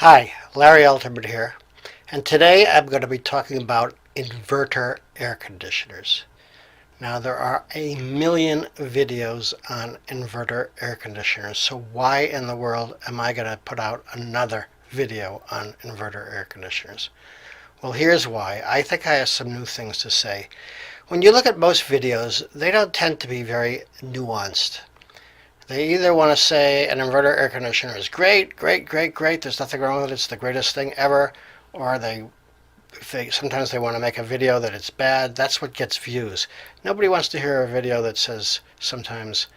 Hi, Larry Alterman here, and today I'm going to be talking about inverter air conditioners. Now, there are a million videos on inverter air conditioners, so why in the world am I going to put out another video on inverter air conditioners? Well, here's why. I think I have some new things to say. When you look at most videos, they don't tend to be very nuanced. They either want to say an inverter air conditioner is great, great, great, great, there's nothing wrong with it, it's the greatest thing ever, or sometimes they want to make a video that it's bad. That's what gets views. Nobody wants to hear a video that says sometimes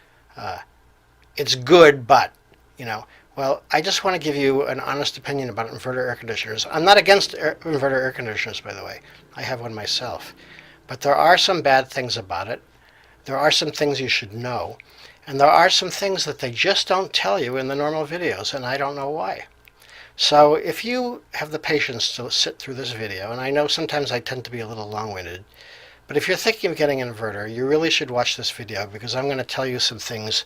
it's good, but, you know. Well, I just want to give you an honest opinion about inverter air conditioners. I'm not against inverter air conditioners, by the way. I have one myself. But there are some bad things about it. There are some things you should know. And there are some things that they just don't tell you in the normal videos, and I don't know why. So if you have the patience to sit through this video, and I know sometimes I tend to be a little long-winded, but if you're thinking of getting an inverter, you really should watch this video because I'm going to tell you some things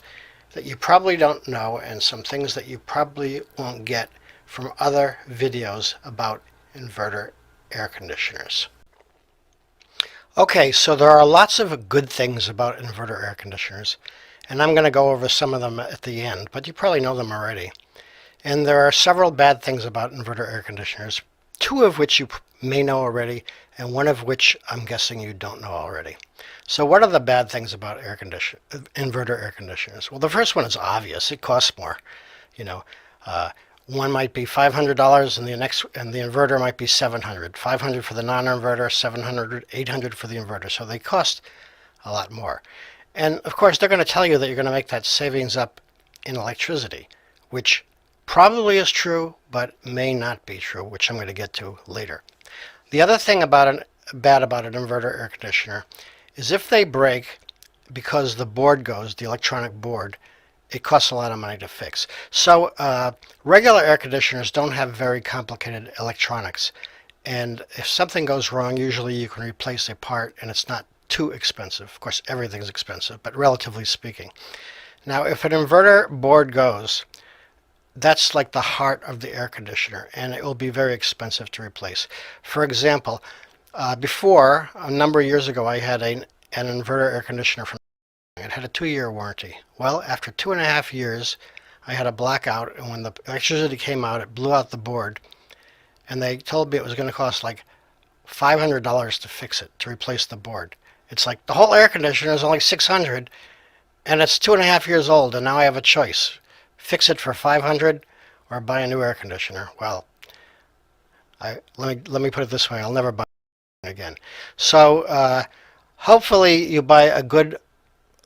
that you probably don't know and some things that you probably won't get from other videos about inverter air conditioners. Okay, so there are lots of good things about inverter air conditioners, and I'm going to go over some of them at the end, but you probably know them already. And there are several bad things about inverter air conditioners, two of which you may know already, and one of which I'm guessing you don't know already. So what are the bad things about inverter air conditioners? Well, the first one is obvious. It costs more. You know, one might be $500 and the inverter might be $700. $500 for the non-inverter, $700, $800 for the inverter. So they cost a lot more. And of course, they're going to tell you that you're going to make that savings up in electricity, which probably is true, but may not be true, which I'm going to get to later. The other thing bad about an inverter air conditioner is if they break because the board goes, the electronic board, it costs a lot of money to fix. So regular air conditioners don't have very complicated electronics. And if something goes wrong, usually you can replace a part and it's not too expensive. Of course, everything's expensive, but relatively speaking. Now, if an inverter board goes, that's like the heart of the air conditioner, and it will be very expensive to replace. For example, before, a number of years ago, I had an inverter air conditioner from it had a 2-year warranty. Well, after 2.5 years, I had a blackout, and when the electricity came out, it blew out the board, and they told me it was going to cost like $500 to fix it, to replace the board. It's like the whole air conditioner is only $600, and it's 2.5 years old, and now I have a choice. Fix it for $500 or buy a new air conditioner. Well, let me put it this way, I'll never buy it again. So hopefully you buy a good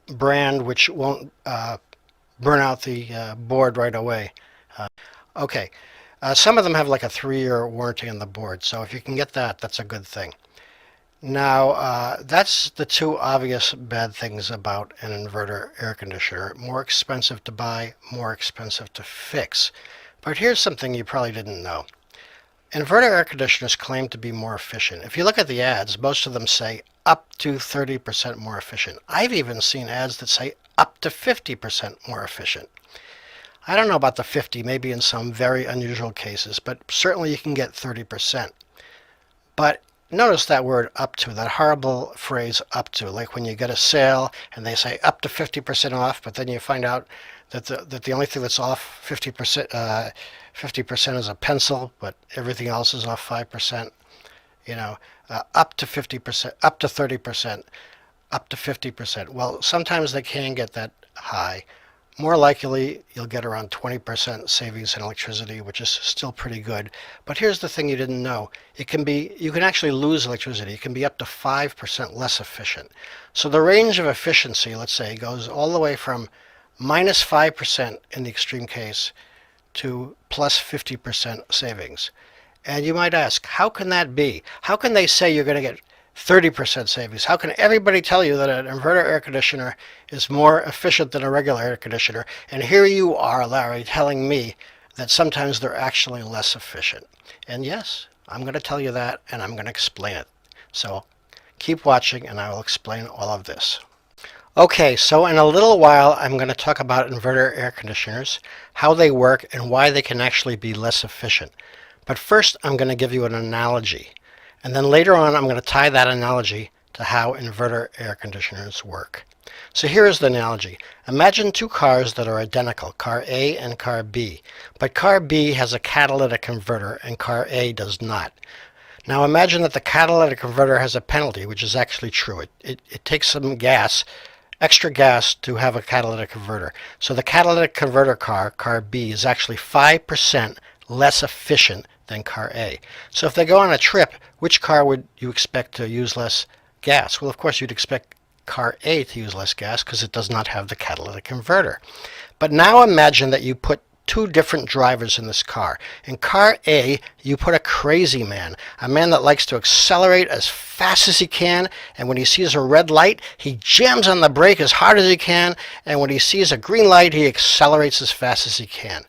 brand which won't burn out the board right away. Okay, some of them have like a 3-year warranty on the board, so if you can get that, that's a good thing. Now, that's the two obvious bad things about an inverter air conditioner. More expensive to buy, more expensive to fix. But here's something you probably didn't know. Inverter air conditioners claim to be more efficient. If you look at the ads, most of them say up to 30% more efficient. I've even seen ads that say up to 50% more efficient. I don't know about the 50, maybe in some very unusual cases, but certainly you can get 30%. But notice that word up to, that horrible phrase up to, like when you get a sale and they say up to 50% off, but then you find out that the only thing that's off 50% is a pencil, but everything else is off 5%. You know, up to 50%, up to 30%, up to 50%. Well, sometimes they can get that high. More likely, you'll get around 20% savings in electricity, which is still pretty good. But here's the thing you didn't know. You can actually lose electricity. It can be up to 5% less efficient. So the range of efficiency, let's say, goes all the way from minus 5% in the extreme case to plus 50% savings. And you might ask, how can that be? How can they say you're going to get 30% savings? How can everybody tell you that an inverter air conditioner is more efficient than a regular air conditioner? And here you are, Larry, telling me that sometimes they're actually less efficient. And yes, I'm going to tell you that, and I'm going to explain it. So keep watching, and I will explain all of this. Okay, so in a little while I'm going to talk about inverter air conditioners, how they work, and why they can actually be less efficient. But first I'm going to give you an analogy. And then later on I'm going to tie that analogy to how inverter air conditioners work. So here is the analogy. Imagine two cars that are identical, car A and car B. But car B has a catalytic converter and car A does not. Now imagine that the catalytic converter has a penalty, which is actually true. It takes some gas, extra gas, to have a catalytic converter. So the catalytic converter car B, is actually 5% less efficient than car A. So if they go on a trip, which car would you expect to use less gas? Well, of course, you'd expect car A to use less gas because it does not have the catalytic converter. But now imagine that you put two different drivers in this car. In car A, you put a crazy man, a man that likes to accelerate as fast as he can, and when he sees a red light, he jams on the brake as hard as he can, and when he sees a green light, he accelerates as fast as he can.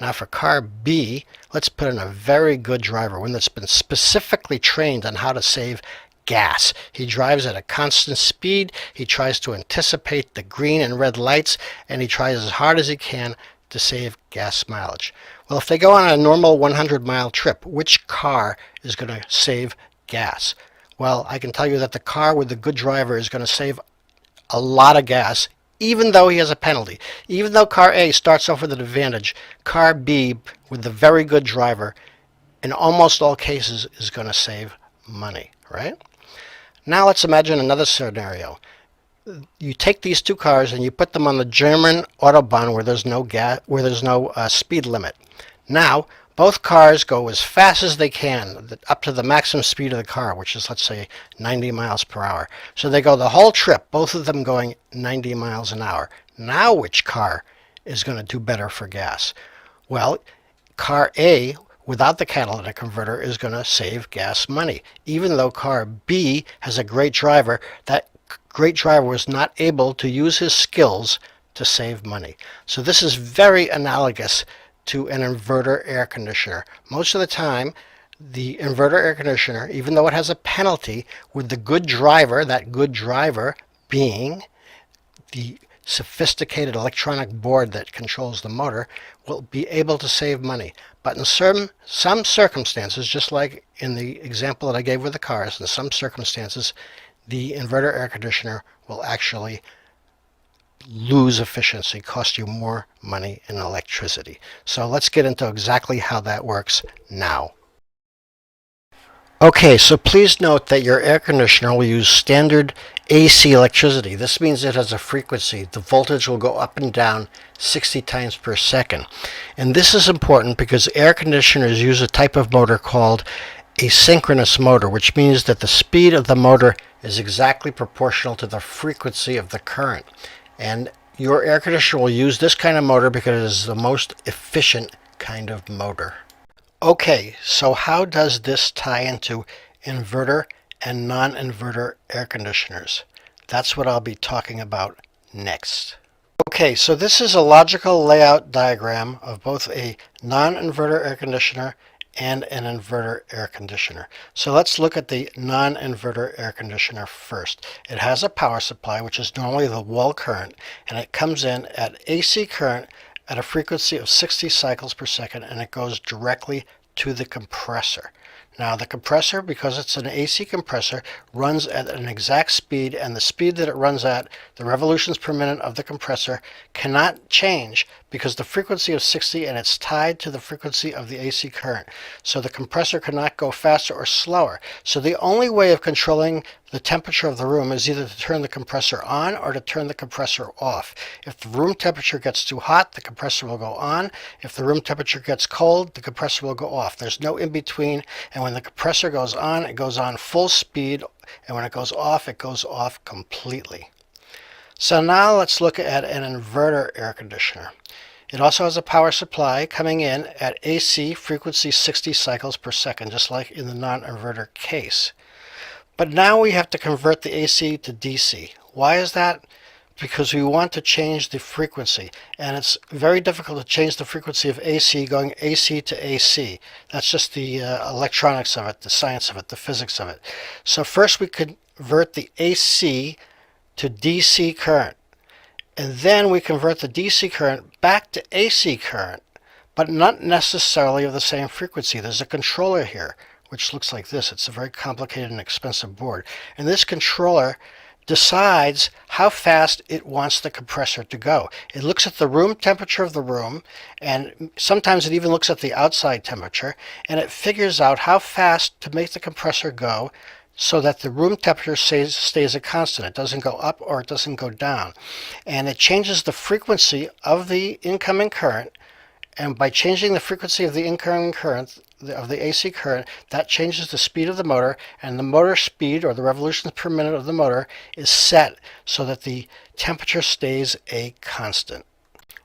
Now for car B, let's put in a very good driver, one that's been specifically trained on how to save gas. He drives at a constant speed, he tries to anticipate the green and red lights, and he tries as hard as he can to save gas mileage. Well, if they go on a normal 100-mile trip, which car is going to save gas? Well, I can tell you that the car with the good driver is going to save a lot of gas, even though he has a penalty. Even though car A starts off with an advantage, car B with the very good driver, in almost all cases, is going to save money, right? Now let's imagine another scenario. You take these two cars and you put them on the German autobahn where there's no speed limit. Now both cars go as fast as they can, up to the maximum speed of the car, which is, let's say, 90 miles per hour. So they go the whole trip, both of them going 90 miles an hour. Now which car is going to do better for gas? Well, car A without the catalytic converter is going to save gas money. Even though car B has a great driver, that great driver was not able to use his skills to save money. So this is very analogous to an inverter air conditioner. Most of the time, the inverter air conditioner, even though it has a penalty, with the good driver, that good driver being the sophisticated electronic board that controls the motor, will be able to save money. But in some circumstances, just like in the example that I gave with the cars, in some circumstances, the inverter air conditioner will actually lose efficiency, cost you more money in electricity. So let's get into exactly how that works now. Okay, so please note that your air conditioner will use standard AC electricity. This means it has a frequency. The voltage will go up and down 60 times per second. And this is important because air conditioners use a type of motor called a synchronous motor, which means that the speed of the motor is exactly proportional to the frequency of the current. And your air conditioner will use this kind of motor because it is the most efficient kind of motor. Okay, so how does this tie into inverter and non-inverter air conditioners? That's what I'll be talking about next. Okay, so this is a logical layout diagram of both a non-inverter air conditioner and an inverter air conditioner. So let's look at the non-inverter air conditioner first. It has a power supply, which is normally the wall current, and it comes in at AC current at a frequency of 60 cycles per second, and it goes directly to the compressor. Now the compressor, because it's an AC compressor, runs at an exact speed, and the speed that it runs at, the revolutions per minute of the compressor, cannot change because the frequency of 60, and it's tied to the frequency of the AC current. So the compressor cannot go faster or slower. So the only way of controlling the temperature of the room is either to turn the compressor on or to turn the compressor off. If the room temperature gets too hot, the compressor will go on. If the room temperature gets cold, the compressor will go off. There's no in between, and when the compressor goes on, it goes on full speed, and when it goes off completely. So now let's look at an inverter air conditioner. It also has a power supply coming in at AC frequency 60 cycles per second, just like in the non-inverter case. But now we have to convert the AC to DC. Why is that? Because we want to change the frequency, and it's very difficult to change the frequency of AC going AC to AC. That's just the electronics of it, the science of it, the physics of it. So first we convert the AC to DC current. And then we convert the DC current back to AC current, but not necessarily of the same frequency. There's a controller here, which looks like this. It's a very complicated and expensive board. And this controller decides how fast it wants the compressor to go. It looks at the room temperature of the room, and sometimes it even looks at the outside temperature, and it figures out how fast to make the compressor go so that the room temperature stays a constant. It doesn't go up or it doesn't go down. And it changes the frequency of the incoming current, and by changing the frequency of the incoming current, of the AC current, that changes the speed of the motor, and the motor speed, or the revolutions per minute of the motor, is set so that the temperature stays a constant.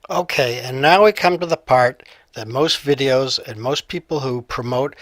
Okay, and now we come to the part that most videos and most people who promote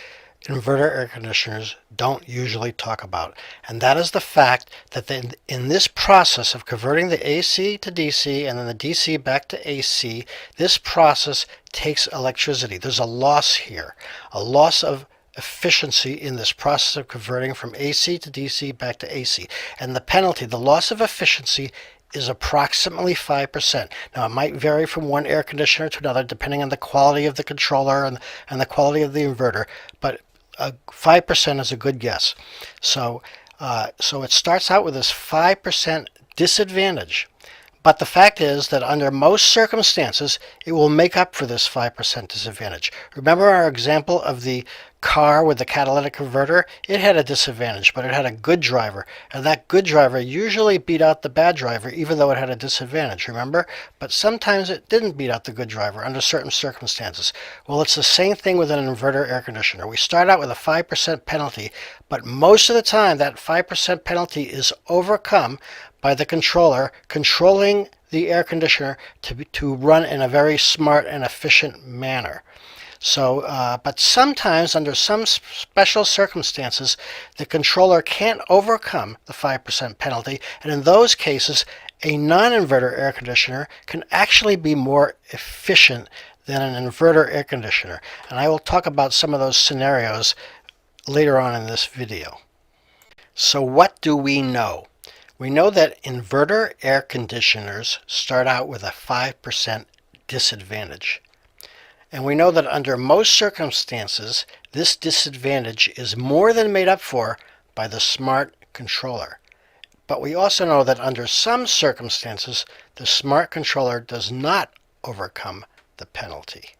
inverter air conditioners don't usually talk about, and that is the fact that in this process of converting the AC to DC and then the DC back to AC, this process takes electricity. There's a loss here, a loss of efficiency in this process of converting from AC to DC back to AC, and the penalty, the loss of efficiency, is approximately 5%. Now, it might vary from one air conditioner to another depending on the quality of the controller and the quality of the inverter, but 5% is a good guess. So it starts out with this 5% disadvantage. But the fact is that under most circumstances, it will make up for this 5% disadvantage. Remember our example of the car with the catalytic converter? It had a disadvantage, but it had a good driver. And that good driver usually beat out the bad driver, even though it had a disadvantage, remember? But sometimes it didn't beat out the good driver under certain circumstances. Well, it's the same thing with an inverter air conditioner. We start out with a 5% penalty, but most of the time that 5% penalty is overcome by the controller controlling the air conditioner to run in a very smart and efficient manner. So, but sometimes under some special circumstances, the controller can't overcome the 5% penalty, and in those cases, a non-inverter air conditioner can actually be more efficient than an inverter air conditioner. And I will talk about some of those scenarios later on in this video. So what do we know? We know that inverter air conditioners start out with a 5% disadvantage. And we know that under most circumstances, this disadvantage is more than made up for by the smart controller. But we also know that under some circumstances, the smart controller does not overcome the penalty.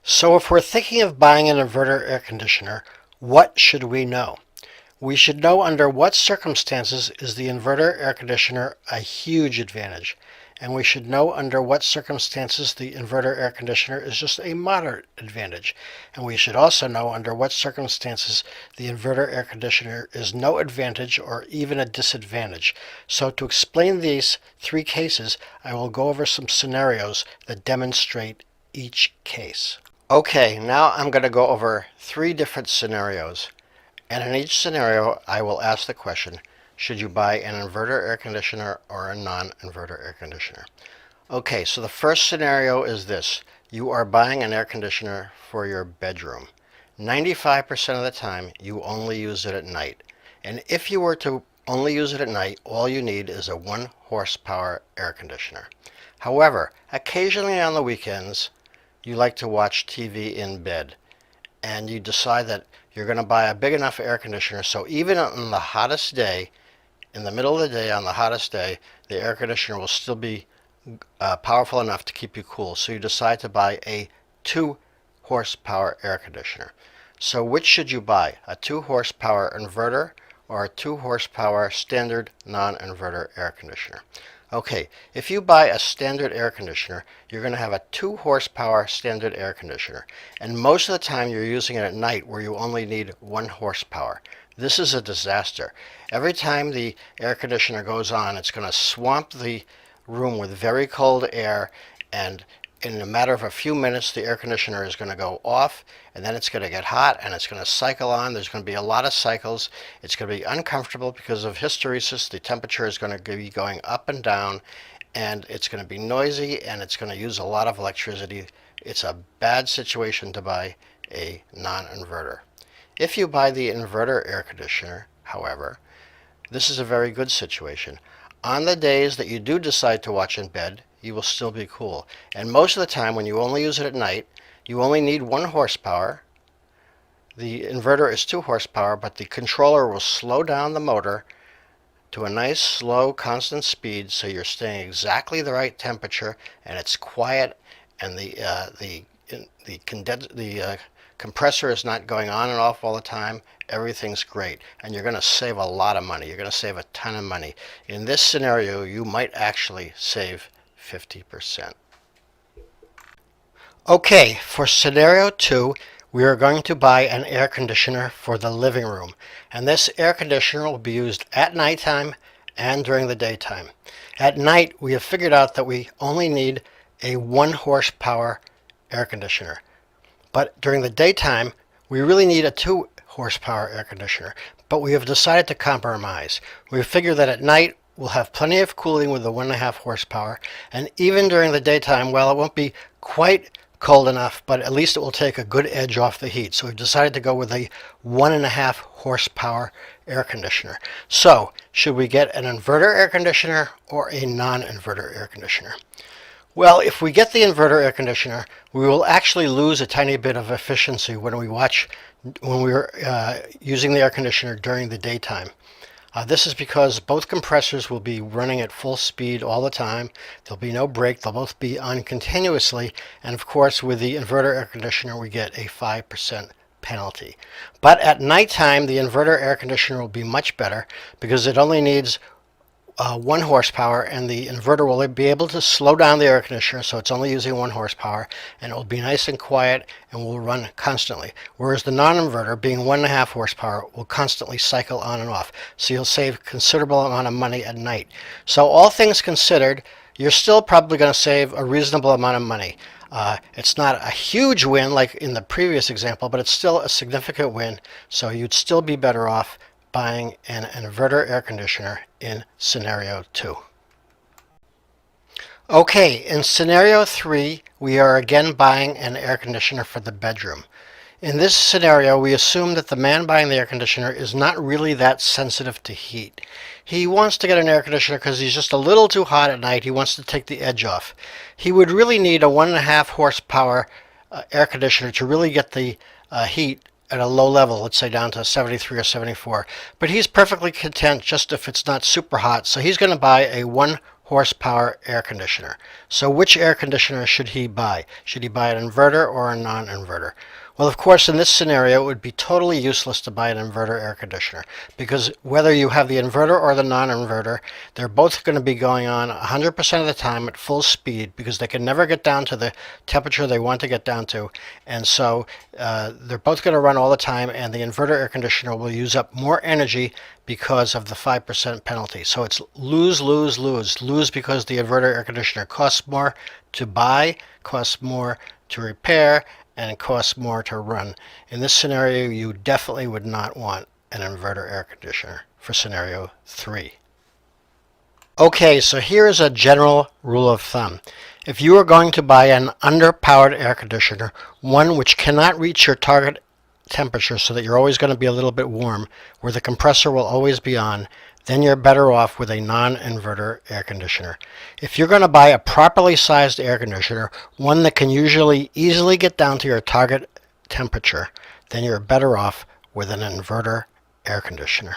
So if we're thinking of buying an inverter air conditioner, what should we know? We should know under what circumstances is the inverter air conditioner a huge advantage, and we should know under what circumstances the inverter air conditioner is just a moderate advantage, and we should also know under what circumstances the inverter air conditioner is no advantage or even a disadvantage. So to explain these three cases, I will go over some scenarios that demonstrate each case. Okay, now I'm going to go over three different scenarios. And in each scenario, I will ask the question, should you buy an inverter air conditioner or a non-inverter air conditioner? Okay, so the first scenario is this. You are buying an air conditioner for your bedroom. 95% of the time, you only use it at night. And if you were to only use it at night, all you need is a 1 horsepower air conditioner. However, occasionally on the weekends, you like to watch TV in bed, and you decide that you're going to buy a big enough air conditioner so even on the hottest day, in the middle of the day on the hottest day, the air conditioner will still be powerful enough to keep you cool. So you decide to buy a 2 horsepower air conditioner. So which should you buy? A 2 horsepower inverter or a 2 horsepower standard non-inverter air conditioner? Okay, if you buy a standard air conditioner, you're going to have a 2 horsepower standard air conditioner. And most of the time you're using it at night where you only need 1 horsepower. This is a disaster. Every time the air conditioner goes on, it's going to swamp the room with very cold air, and in a matter of a few minutes, the air conditioner is going to go off, and then it's going to get hot, and it's going to cycle on. There's going to be a lot of cycles. It's going to be uncomfortable because of hysteresis. The temperature is going to be going up and down, and it's going to be noisy, and it's going to use a lot of electricity. It's a bad situation to buy a non-inverter. If you buy the inverter air conditioner, however, this is a very good situation. on the days that you do decide to watch in bed, you will still be cool. And most of the time, when you only use it at night, you only need 1 horsepower. The inverter is 2 horsepower, but the controller will slow down the motor to a nice, slow, constant speed, so you're staying exactly the right temperature, and it's quiet, and the compressor is not going on and off all the time. Everything's great, and you're going to save a lot of money. You're going to save a ton of money. In this scenario, you might actually save 50%. Okay, for scenario 2, we are going to buy an air conditioner for the living room, and this air conditioner will be used at nighttime and during the daytime. At night, we have figured out that we only need a 1 horsepower air conditioner, but during the daytime, we really need a 2 horsepower air conditioner, but we have decided to compromise. We figure that at night, we'll have plenty of cooling with the 1.5 horsepower, and even during the daytime, well, it won't be quite cold enough, but at least it will take a good edge off the heat. So we've decided to go with a 1.5 horsepower air conditioner. So should we get an inverter air conditioner or a non-inverter air conditioner? Well, if we get the inverter air conditioner, we will actually lose a tiny bit of efficiency when we're using the air conditioner during the daytime. This is because both compressors will be running at full speed all the time. There'll be no break. They'll both be on continuously. And of course, with the inverter air conditioner, we get a 5% penalty. But at nighttime, the inverter air conditioner will be much better because it only needs 1 horsepower, and the inverter will be able to slow down the air conditioner, so it's only using 1 horsepower, and it will be nice and quiet and will run constantly. Whereas the non-inverter, being 1.5 horsepower, will constantly cycle on and off, so you'll save a considerable amount of money at night. So all things considered, you're still probably going to save a reasonable amount of money. It's not a huge win like in the previous example, but it's still a significant win, so you'd still be better off buying an inverter air conditioner in scenario 2. Okay, in scenario 3, we are again buying an air conditioner for the bedroom. In this scenario, we assume that the man buying the air conditioner is not really that sensitive to heat. He wants to get an air conditioner because he's just a little too hot at night. He wants to take the edge off. He would really need a 1.5 horsepower air conditioner to really get the heat at a low level, let's say down to 73 or 74. But he's perfectly content just if it's not super hot, so he's going to buy a 1 horsepower air conditioner. So which air conditioner should he buy? Should he buy an inverter or a non-inverter? Well, of course, in this scenario, it would be totally useless to buy an inverter air conditioner because whether you have the inverter or the non-inverter, they're both going to be going on 100% of the time at full speed because they can never get down to the temperature they want to get down to. And so they're both going to run all the time, and the inverter air conditioner will use up more energy because of the 5% penalty. So it's lose, lose, lose. Lose because the inverter air conditioner costs more to buy, costs more to repair, and it costs more to run. In this scenario, you definitely would not want an inverter air conditioner for scenario 3. Okay, so here is a general rule of thumb. If you are going to buy an underpowered air conditioner, one which cannot reach your target temperature so that you're always going to be a little bit warm, where the compressor will always be on, then you're better off with a non-inverter air conditioner. If you're going to buy a properly sized air conditioner, one that can usually easily get down to your target temperature, then you're better off with an inverter air conditioner.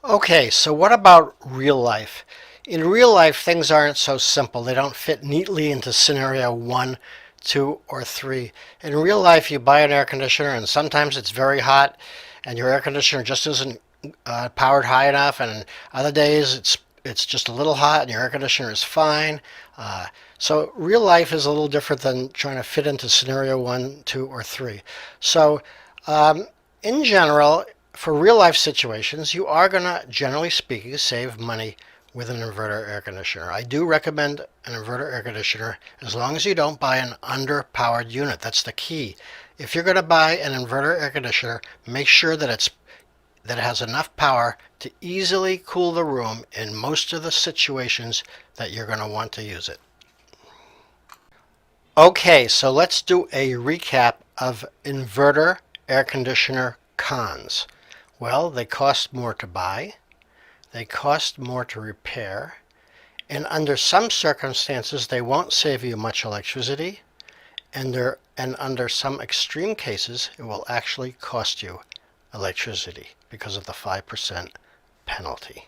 Okay, so what about real life? In real life, things aren't so simple. They don't fit neatly into scenario 1, 2, or 3. In real life, you buy an air conditioner and sometimes it's very hot and your air conditioner just isn't powered high enough, and other days it's just a little hot and your air conditioner is fine. So real life is a little different than trying to fit into scenario 1, 2, or 3. So in general, for real life situations, you are going to, generally speaking, save money with an inverter air conditioner. I do recommend an inverter air conditioner as long as you don't buy an underpowered unit. That's the key. If you're going to buy an inverter air conditioner, make sure that it has enough power to easily cool the room in most of the situations that you're going to want to use it. Okay, so let's do a recap of inverter air conditioner cons. Well, they cost more to buy. they cost more to repair, and under some circumstances they won't save you much electricity, and under some extreme cases it will actually cost you electricity because of the 5% penalty.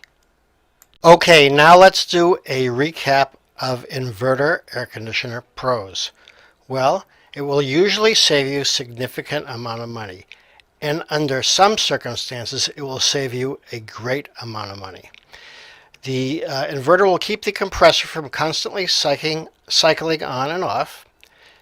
Okay, now let's do a recap of inverter air conditioner pros. Well, it will usually save you a significant amount of money, and under some circumstances it will save you a great amount of money. The inverter will keep the compressor from constantly cycling on and off,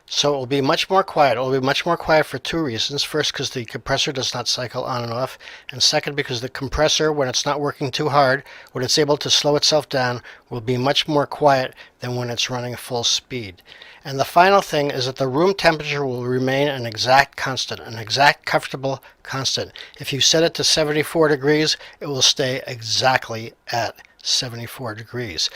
so it will be much more quiet. It will be much more quiet for two reasons. First, because the compressor does not cycle on and off, and second, because the compressor, when it's not working too hard, when it's able to slow itself down, will be much more quiet than when it's running full speed. And the final thing is that the room temperature will remain an exact constant, an exact comfortable constant. If you set it to 74 degrees, it will stay exactly at 74 degrees.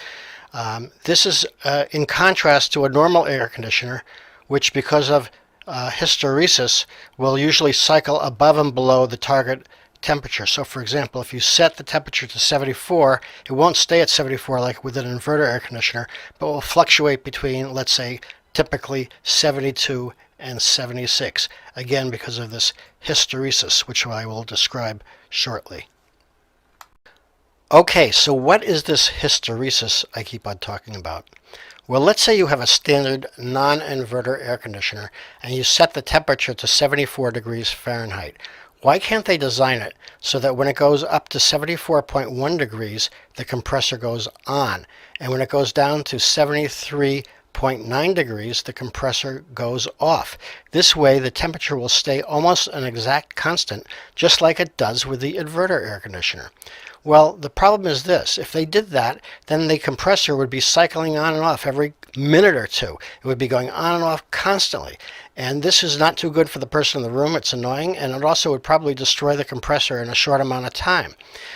This is in contrast to a normal air conditioner, which because of hysteresis will usually cycle above and below the target temperature. So for example, if you set the temperature to 74, it won't stay at 74 like with an inverter air conditioner, but will fluctuate between, let's say, typically 72 and 76, again because of this hysteresis, which I will describe shortly. Okay, so what is this hysteresis I keep on talking about? Well, let's say you have a standard non-inverter air conditioner and you set the temperature to 74 degrees Fahrenheit. Why can't they design it so that when it goes up to 74.1 degrees, the compressor goes on, and when it goes down to 73.9 degrees, the compressor goes off? This way, the temperature will stay almost an exact constant, just like it does with the inverter air conditioner. Well, the problem is this. If they did that, then the compressor would be cycling on and off every minute or two. It would be going on and off constantly. And this is not too good for the person in the room. It's annoying, and it also would probably destroy the compressor in a short amount of time.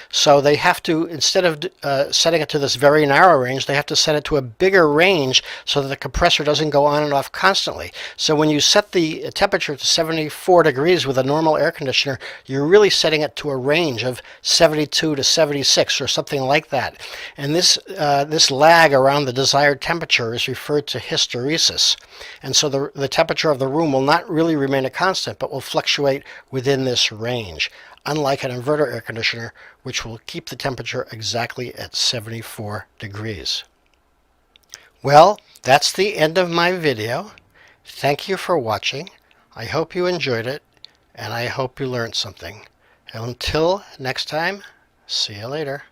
So they have to, instead of setting it to this very narrow range, they have to set it to a bigger range so that the compressor doesn't go on and off constantly. So when you set the temperature to 74 degrees with a normal air conditioner, you're really setting it to a range of 72 to 76 or something like that. And this lag around the desired temperature is referred to hysteresis. And so the temperature of the room will not really remain a constant, but will fluctuate within this range, unlike an inverter air conditioner, which will keep the temperature exactly at 74 degrees. Well, that's the end of my video. Thank you for watching. I hope you enjoyed it, and I hope you learned something. Until next time, see you later.